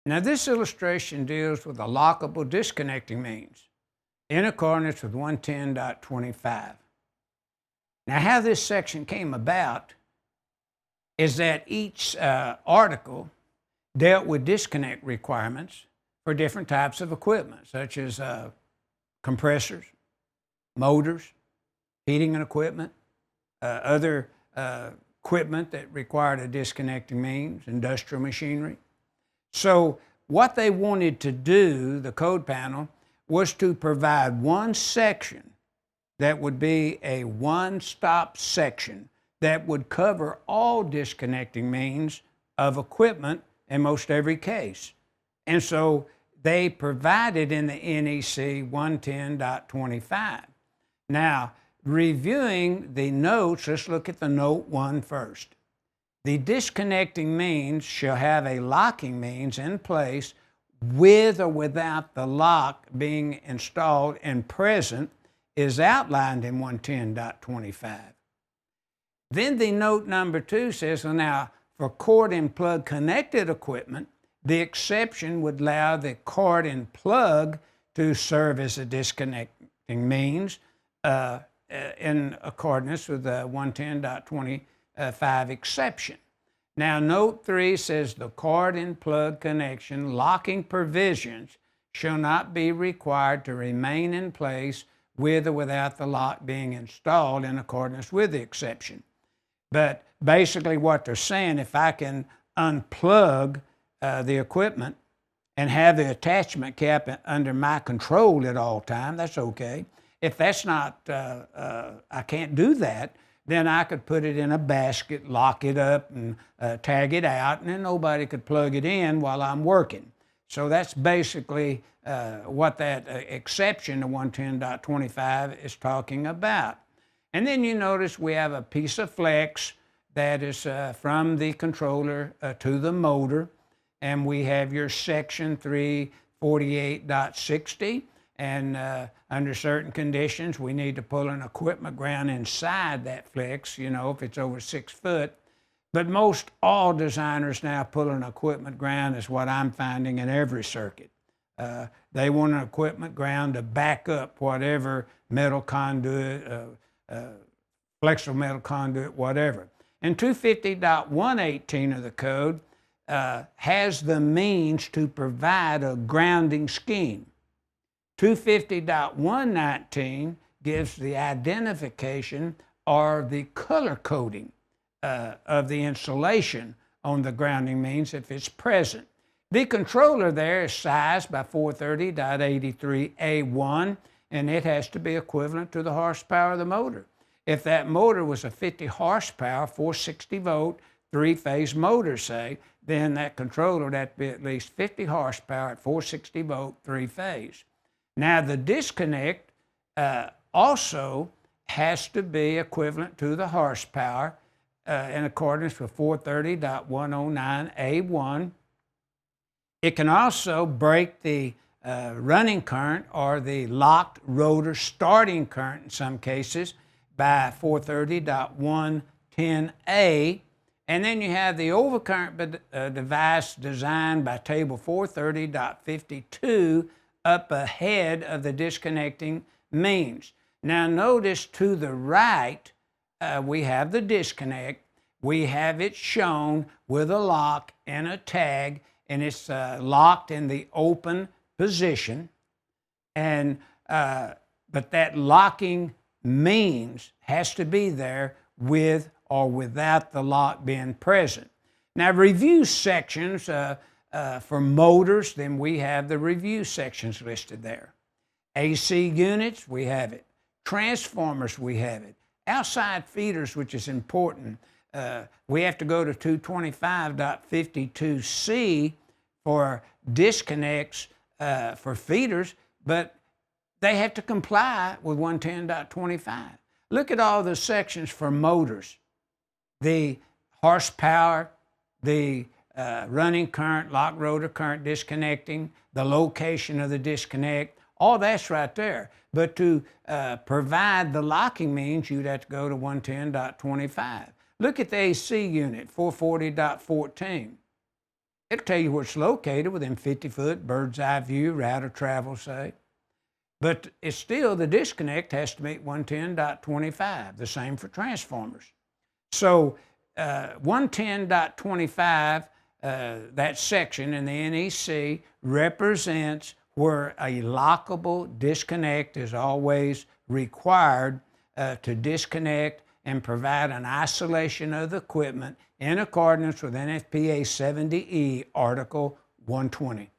Now this illustration deals with a lockable disconnecting means in accordance with 110.25. Now how this section came about is that each article dealt with disconnect requirements for different types of equipment, such as compressors, motors, heating and equipment, other equipment that required a disconnecting means, industrial machinery. So what they wanted to do, the code panel, was to provide one section that would be a one-stop section that would cover all disconnecting means of equipment in most every case. And so they provided in the NEC 110.25. Now, reviewing the notes, let's look at the note 1 first. The disconnecting means shall have a locking means in place with or without the lock being installed and present is outlined in 110.25. Then the note number 2 says, well, now for cord and plug connected equipment, the exception would allow the cord and plug to serve as a disconnecting means in accordance with the 110.25 exception. Now, note 3 says the cord and plug connection locking provisions shall not be required to remain in place with or without the lock being installed in accordance with the exception. But basically what they're saying, if I can unplug the equipment and have the attachment cap under my control at all time, that's okay. If that's not, I can't do that, then I could put it in a basket, lock it up, and tag it out, and then nobody could plug it in while I'm working. So that's basically what that exception to 110.25 is talking about. And then you notice we have a piece of flex that is from the controller to the motor, and we have your section 348.60. And under certain conditions, we need to pull an equipment ground inside that flex, you know, if it's over 6 foot. But most all designers now pull an equipment ground is what I'm finding in every circuit. They want an equipment ground to back up whatever metal conduit, flexible metal conduit, whatever. And 250.118 of the code has the means to provide a grounding scheme. 250.119 gives the identification or the color coding of the insulation on the grounding means if it's present. The controller there is sized by 430.83A1, and it has to be equivalent to the horsepower of the motor. If that motor was a 50 horsepower, 460 volt, 3-phase motor, say, then that controller would have to be at least 50 horsepower at 460 volt, 3-phase. Now, the disconnect also has to be equivalent to the horsepower in accordance with 430.109A1. It can also break the running current or the locked rotor starting current in some cases by 430.110A. And then you have the overcurrent device designed by table 430.52 up ahead of the disconnecting means. Now notice to the right, we have the disconnect. We have it shown with a lock and a tag, and it's locked in the open position. And but that locking means has to be there with or without the lock being present. Now review sections for motors, then we have the review sections listed there. AC units, we have it. Transformers, we have it. Outside feeders, which is important, we have to go to 225.52C for disconnects for feeders, but they have to comply with 110.25. Look at all the sections for motors. The horsepower, the running current, lock rotor current disconnecting, the location of the disconnect, all that's right there. But to provide the locking means, you'd have to go to 110.25. Look at the AC unit, 440.14. It'll tell you where it's located within 50-foot bird's eye view, route of travel, say. But it's still, the disconnect has to meet 110.25, the same for transformers. So 110.25, that section in the NEC represents where a lockable disconnect is always required to disconnect and provide an isolation of the equipment in accordance with NFPA 70E Article 120.